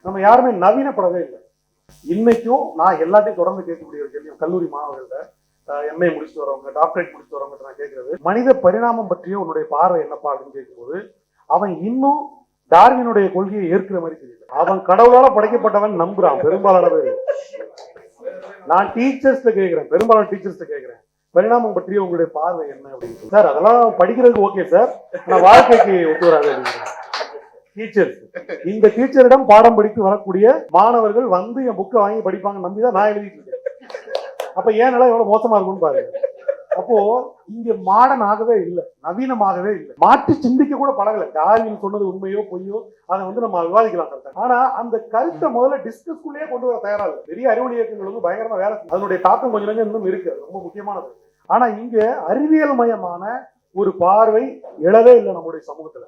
நம்ம யாருமே நவீனப்படவே இல்லை. இன்னைக்கும் நான் எல்லாத்தையும் தொடர்ந்து கேட்கக்கூடிய ஒரு கேள்வி கல்லூரி மாணவர்கள்ட்ட, எம்ஏ முடிச்சுட்டு வரவங்க, டாக்டரேட் முடிச்சுட்டு வரவங்க நான் கேட்கறது, மனித பரிணாமம் பற்றிய உன்னுடைய பார்வை என்னப்பா அப்படின்னு கேட்கும்போது அவன் இன்னும் டார்வினுடைய கொள்கையை ஏற்கிற மாதிரி தெரியல. அவன் கடவுளால படைக்கப்பட்டவன் நம்புறான் பெரும்பாலான பேர். நான் டீச்சர்ஸ்ட கேட்கிறேன், பெரும்பாலான டீச்சர்ஸ்ட கேட்கிறேன், பரிணாமம் பற்றிய உங்களுடைய பார்வை என்ன அப்படின்னு. சார் அதெல்லாம் படிக்கிறதுக்கு ஓகே சார், நான் வாழ்க்கைக்கு ஒத்து வராது அப்படின்னு. டீச்சர்ஸ், இந்த டீச்சரிடம் பாடம் படித்து வரக்கூடிய மாணவர்கள் வந்து என் புக்கை வாங்கி படிப்பாங்க நம்பிதான் நான் எழுதிட்டு இருக்கேன். அப்ப ஏன் நிலை எவ்வளவு மோசமா இருக்கும்னு பாருங்க. அப்போ இங்க மாடர்ன் ஆகவே இல்லை, நவீனமாகவே இல்லை, மாற்றி சிந்திக்க கூட பழகல. டார்வின் சொன்னது உண்மையோ பொய்யோ அதை வந்து நம்ம விவாதிக்கலாம். ஆனா அந்த கருத்தை முதல்ல டிஸ்கஸ்குள்ளேயே கொண்டு வர தயாரா இல்லை. பெரிய அறிவொளி இயக்கங்கள் வந்து பயங்கரமா வேலை, அதனுடைய தாக்கம் கொஞ்சம் கொஞ்சம் இன்னும் இருக்கு, ரொம்ப முக்கியமானது. ஆனா இங்க அறிவியல் மயமான ஒரு பார்வை எழவே இல்லை நம்முடைய சமூகத்துல.